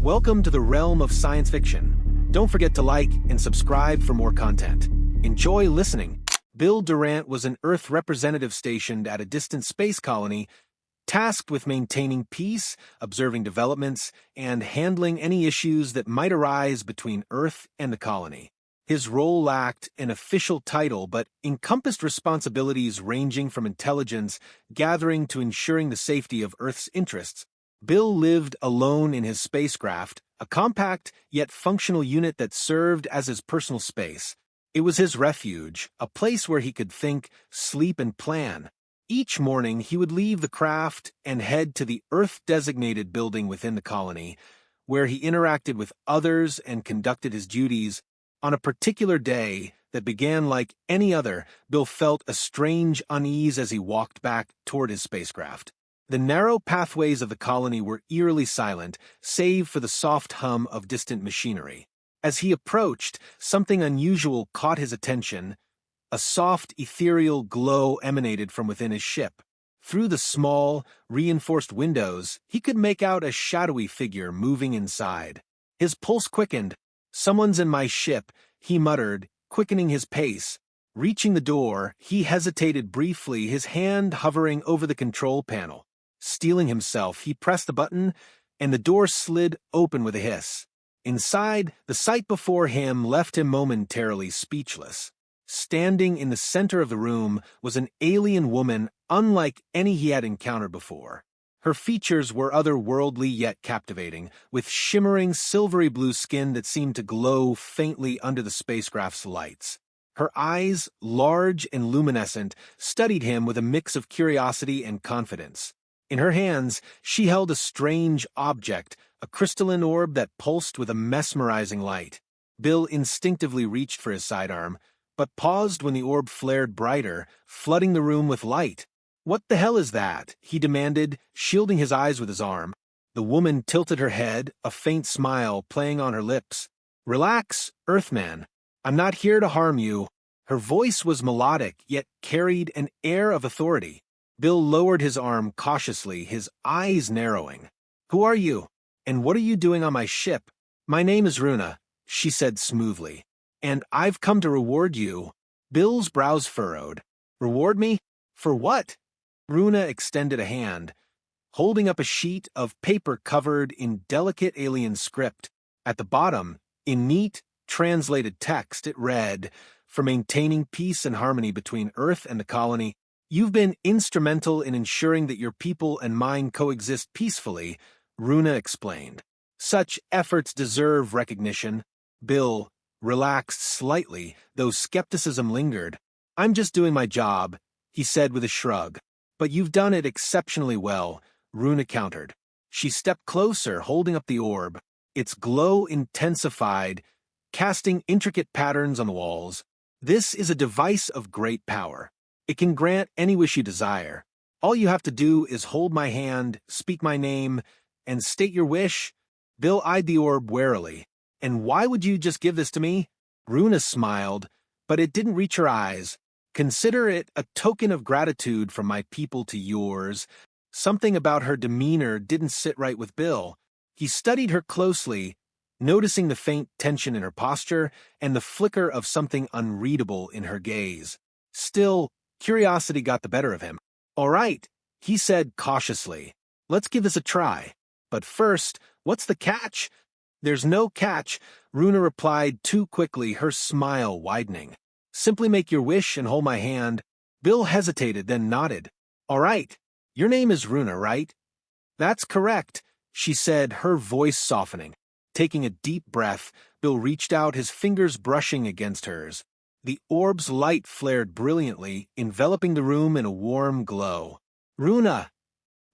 Welcome to the realm of science fiction. Don't forget to like and subscribe for more content. Enjoy listening. Bill Durant was an Earth representative stationed at a distant space colony, tasked with maintaining peace, observing developments, and handling any issues that might arise between Earth and the colony. His role lacked an official title but encompassed responsibilities ranging from intelligence gathering to ensuring the safety of Earth's interests. Bill lived alone in his spacecraft, a compact yet functional unit that served as his personal space. It was his refuge, a place where he could think, sleep, and plan. Each morning, he would leave the craft and head to the Earth-designated building within the colony, where he interacted with others and conducted his duties. On a particular day that began like any other, Bill felt a strange unease as he walked back toward his spacecraft. The narrow pathways of the colony were eerily silent, save for the soft hum of distant machinery. As he approached, something unusual caught his attention. A soft, ethereal glow emanated from within his ship. Through the small, reinforced windows, he could make out a shadowy figure moving inside. His pulse quickened. "Someone's in my ship," he muttered, quickening his pace. Reaching the door, he hesitated briefly, his hand hovering over the control panel. Steeling himself, he pressed the button, and the door slid open with a hiss. Inside, the sight before him left him momentarily speechless. Standing in the center of the room was an alien woman unlike any he had encountered before. Her features were otherworldly yet captivating, with shimmering silvery blue skin that seemed to glow faintly under the spacecraft's lights. Her eyes, large and luminescent, studied him with a mix of curiosity and confidence. In her hands, she held a strange object, a crystalline orb that pulsed with a mesmerizing light. Bill instinctively reached for his sidearm, but paused when the orb flared brighter, flooding the room with light. "What the hell is that?" he demanded, shielding his eyes with his arm. The woman tilted her head, a faint smile playing on her lips. "Relax, Earthman. I'm not here to harm you." Her voice was melodic, yet carried an air of authority. Bill lowered his arm cautiously, his eyes narrowing. "Who are you? And what are you doing on my ship?" "My name is Runa," she said smoothly. "And I've come to reward you." Bill's brows furrowed. "Reward me? For what?" Runa extended a hand, holding up a sheet of paper covered in delicate alien script. At the bottom, in neat, translated text, it read, "For maintaining peace and harmony between Earth and the colony, you've been instrumental in ensuring that your people and mine coexist peacefully," Runa explained. "Such efforts deserve recognition." Bill relaxed slightly, though skepticism lingered. "I'm just doing my job," he said with a shrug. "But you've done it exceptionally well," Runa countered. She stepped closer, holding up the orb. Its glow intensified, casting intricate patterns on the walls. "This is a device of great power. It can grant any wish you desire. All you have to do is hold my hand, speak my name, and state your wish." Bill eyed the orb warily. "And why would you just give this to me?" Runa smiled, but it didn't reach her eyes. "Consider it a token of gratitude from my people to yours." Something about her demeanor didn't sit right with Bill. He studied her closely, noticing the faint tension in her posture and the flicker of something unreadable in her gaze. Still, curiosity got the better of him. "All right," he said cautiously. "Let's give this a try. But first, what's the catch?" "There's no catch," Runa replied too quickly, her smile widening. "Simply make your wish and hold my hand." Bill hesitated, then nodded. "All right. Your name is Runa, right?" "That's correct," she said, her voice softening. Taking a deep breath, Bill reached out, his fingers brushing against hers. The orb's light flared brilliantly, enveloping the room in a warm glow. "Runa,"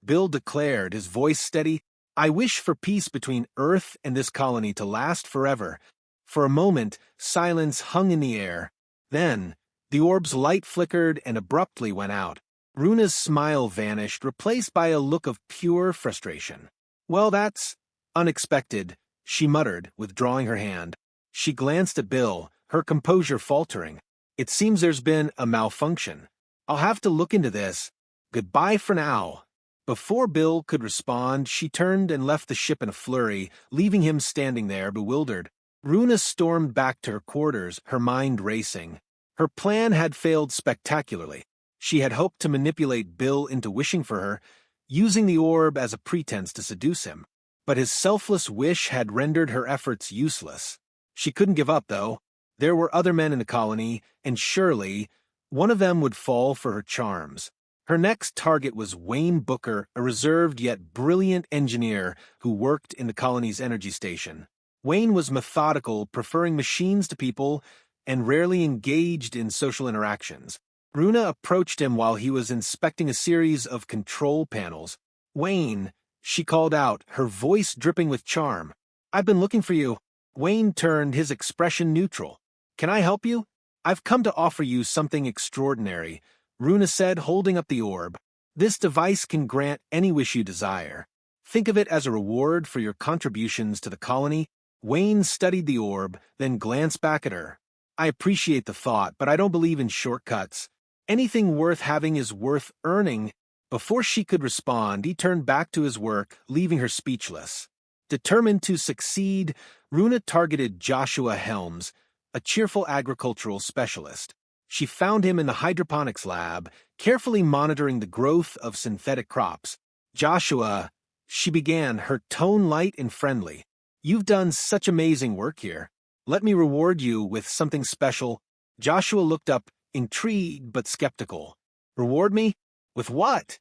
Bill declared, his voice steady, "I wish for peace between Earth and this colony to last forever." For a moment, silence hung in the air. Then, the orb's light flickered and abruptly went out. Runa's smile vanished, replaced by a look of pure frustration. "Well, that's unexpected," she muttered, withdrawing her hand. She glanced at Bill, her composure faltering. "It seems there's been a malfunction. I'll have to look into this. Goodbye for now." Before Bill could respond, she turned and left the ship in a flurry, leaving him standing there, bewildered. Runa stormed back to her quarters, her mind racing. Her plan had failed spectacularly. She had hoped to manipulate Bill into wishing for her, using the orb as a pretense to seduce him. But his selfless wish had rendered her efforts useless. She couldn't give up, though. There were other men in the colony, and surely one of them would fall for her charms. Her next target was Wayne Booker, a reserved yet brilliant engineer who worked in the colony's energy station. Wayne was methodical, preferring machines to people, and rarely engaged in social interactions. Runa approached him while he was inspecting a series of control panels. "Wayne," she called out, her voice dripping with charm. "I've been looking for you." Wayne turned, his expression neutral. "Can I help you?" "I've come to offer you something extraordinary," Runa said, holding up the orb. "This device can grant any wish you desire. Think of it as a reward for your contributions to the colony." Wayne studied the orb, then glanced back at her. "I appreciate the thought, but I don't believe in shortcuts. Anything worth having is worth earning." Before she could respond, he turned back to his work, leaving her speechless. Determined to succeed, Runa targeted Joshua Helms, a cheerful agricultural specialist. She found him in the hydroponics lab, carefully monitoring the growth of synthetic crops. "Joshua," she began, her tone light and friendly. "You've done such amazing work here. Let me reward you with something special." Joshua looked up, intrigued but skeptical. "Reward me? With what?"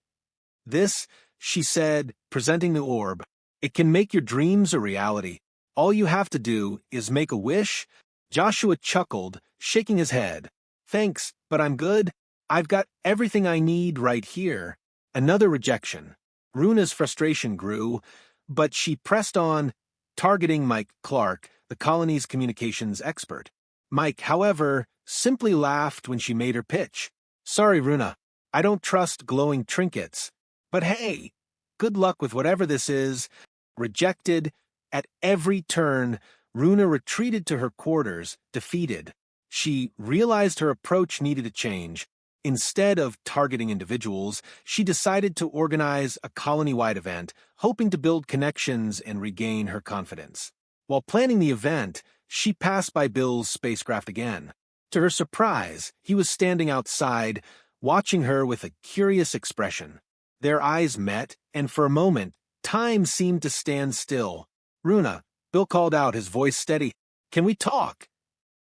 "This," she said, presenting the orb. "It can make your dreams a reality. All you have to do is make a wish." Joshua chuckled, shaking his head. "Thanks, but I'm good. I've got everything I need right here." Another rejection. Runa's frustration grew, but she pressed on, targeting Mike Clark, the colony's communications expert. Mike, however, simply laughed when she made her pitch. "Sorry, Runa, I don't trust glowing trinkets. But hey, good luck with whatever this is." Rejected. At every turn, Runa retreated to her quarters, defeated. She realized her approach needed a change. Instead of targeting individuals, she decided to organize a colony-wide event, hoping to build connections and regain her confidence. While planning the event, she passed by Bill's spacecraft again. To her surprise, he was standing outside, watching her with a curious expression. Their eyes met, and for a moment, time seemed to stand still. "Runa," Bill called out, his voice steady. "Can we talk?"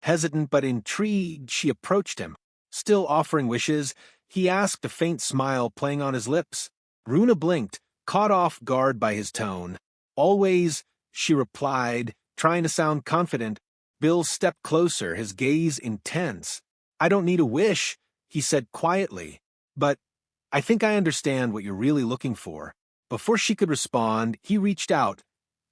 Hesitant but intrigued, she approached him. Still offering wishes, he asked, a faint smile playing on his lips. Runa blinked, caught off guard by his tone. "Always," she replied, trying to sound confident. Bill stepped closer, his gaze intense. "I don't need a wish," he said quietly. "But I think I understand what you're really looking for." Before she could respond, he reached out,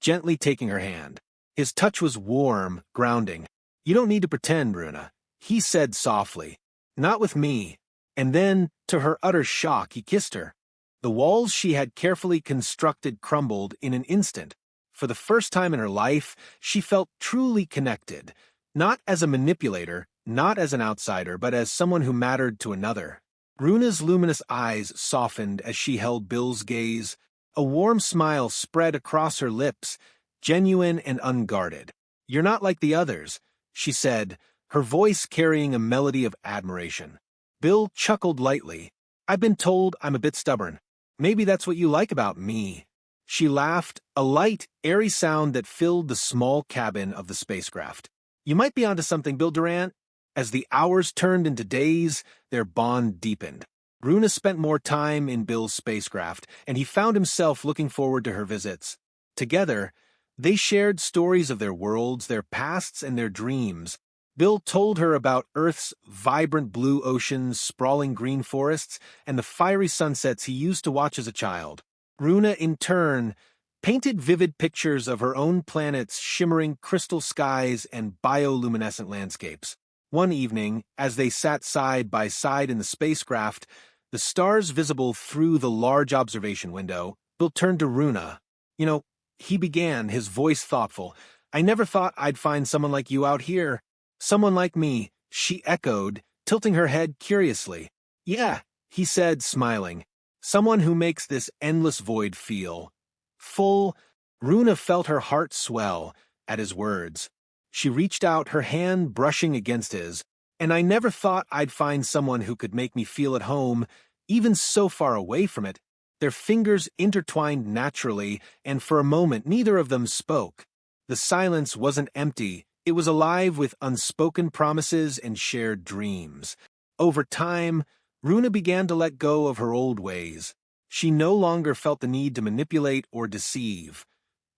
gently taking her hand. His touch was warm, grounding. "You don't need to pretend, Runa," he said softly. "Not with me." And then, to her utter shock, he kissed her. The walls she had carefully constructed crumbled in an instant. For the first time in her life, she felt truly connected, not as a manipulator, not as an outsider, but as someone who mattered to another. Runa's luminous eyes softened as she held Bill's gaze. A warm smile spread across her lips, genuine and unguarded. "You're not like the others," she said, her voice carrying a melody of admiration. Bill chuckled lightly. "I've been told I'm a bit stubborn. Maybe that's what you like about me." She laughed, a light, airy sound that filled the small cabin of the spacecraft. "You might be onto something, Bill Durant." As the hours turned into days, their bond deepened. Runa spent more time in Bill's spacecraft, and he found himself looking forward to her visits. Together, they shared stories of their worlds, their pasts, and their dreams. Bill told her about Earth's vibrant blue oceans, sprawling green forests, and the fiery sunsets he used to watch as a child. Runa, in turn, painted vivid pictures of her own planet's shimmering crystal skies and bioluminescent landscapes. One evening, as they sat side by side in the spacecraft, the stars visible through the large observation window, Bill turned to Runa. "You know," he began, his voice thoughtful, "I never thought I'd find someone like you out here." "Someone like me," she echoed, tilting her head curiously. "Yeah," he said, smiling. Someone who makes this endless void feel full. Runa felt her heart swell at his words. She reached out, her hand brushing against his. And I never thought I'd find someone who could make me feel at home, even so far away from it. Their fingers intertwined naturally, and for a moment neither of them spoke. The silence wasn't empty, it was alive with unspoken promises and shared dreams. Over time, Runa began to let go of her old ways. She no longer felt the need to manipulate or deceive.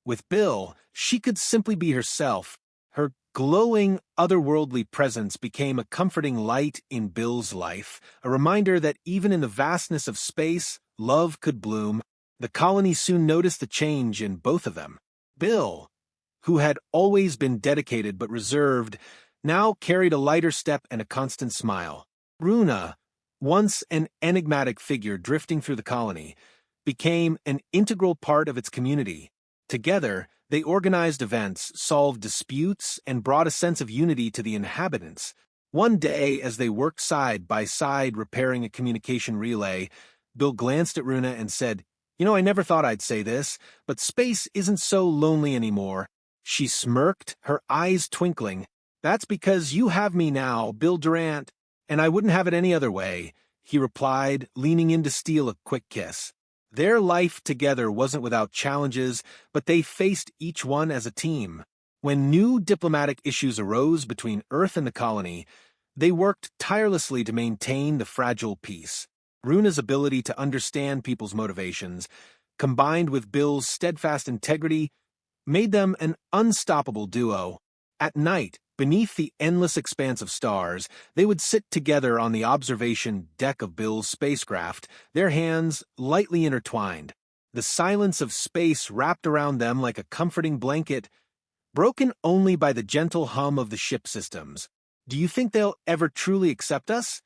With Bill, she could simply be herself. Her glowing, otherworldly presence became a comforting light in Bill's life, a reminder that even in the vastness of space, love could bloom. The colony soon noticed the change in both of them. Bill, who had always been dedicated but reserved, now carried a lighter step and a constant smile. Runa, once an enigmatic figure drifting through the colony, became an integral part of its community. Together, they organized events, solved disputes, and brought a sense of unity to the inhabitants. One day, as they worked side by side repairing a communication relay, Bill glanced at Runa and said, I never thought I'd say this, but space isn't so lonely anymore." She smirked, her eyes twinkling. "That's because you have me now, Bill Durant, and I wouldn't have it any other way," he replied, leaning in to steal a quick kiss. Their life together wasn't without challenges, but they faced each one as a team. When new diplomatic issues arose between Earth and the colony, they worked tirelessly to maintain the fragile peace. Runa's ability to understand people's motivations, combined with Bill's steadfast integrity, made them an unstoppable duo. At night, beneath the endless expanse of stars, they would sit together on the observation deck of Bill's spacecraft, their hands lightly intertwined. The silence of space wrapped around them like a comforting blanket, broken only by the gentle hum of the ship systems. "Do you think they'll ever truly accept us?"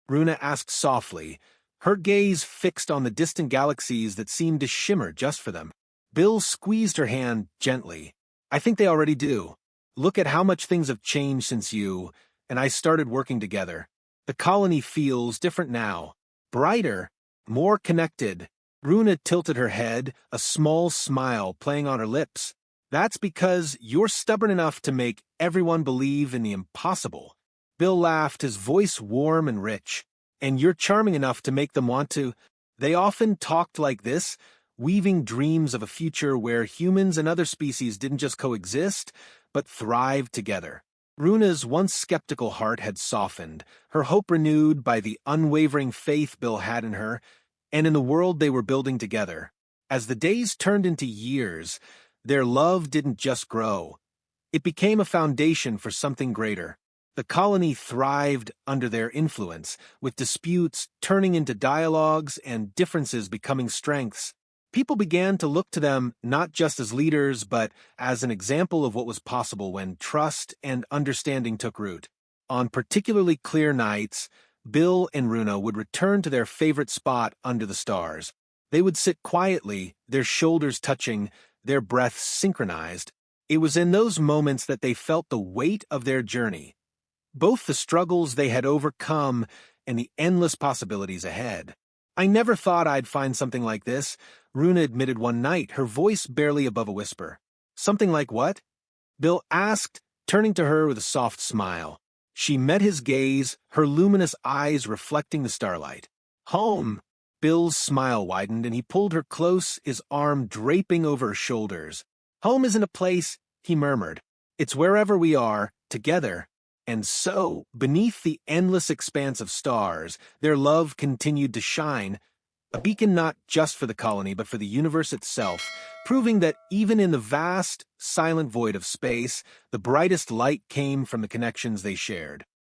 Runa asked softly, her gaze fixed on the distant galaxies that seemed to shimmer just for them. Bill squeezed her hand gently. "I think they already do. Look at how much things have changed since you and I started working together. The colony feels different now, brighter, more connected." Runa tilted her head, a small smile playing on her lips. "That's because you're stubborn enough to make everyone believe in the impossible." Bill laughed, his voice warm and rich. "And you're charming enough to make them want to." They often talked like this, weaving dreams of a future where humans and other species didn't just coexist, but thrived together. Runa's once skeptical heart had softened, her hope renewed by the unwavering faith Bill had in her, and in the world they were building together. As the days turned into years, their love didn't just grow. It became a foundation for something greater. The colony thrived under their influence, with disputes turning into dialogues and differences becoming strengths. People began to look to them not just as leaders, but as an example of what was possible when trust and understanding took root. On particularly clear nights, Bill and Runa would return to their favorite spot under the stars. They would sit quietly, their shoulders touching, their breaths synchronized. It was in those moments that they felt the weight of their journey, both the struggles they had overcome and the endless possibilities ahead. "I never thought I'd find something like this," Runa admitted one night, her voice barely above a whisper. "Something like what?" Bill asked, turning to her with a soft smile. She met his gaze, her luminous eyes reflecting the starlight. "Home." Bill's smile widened, and he pulled her close, his arm draping over her shoulders. "Home isn't a place," he murmured. "It's wherever we are, together." And so, beneath the endless expanse of stars, their love continued to shine, a beacon not just for the colony but for the universe itself, proving that even in the vast, silent void of space, the brightest light came from the connections they shared.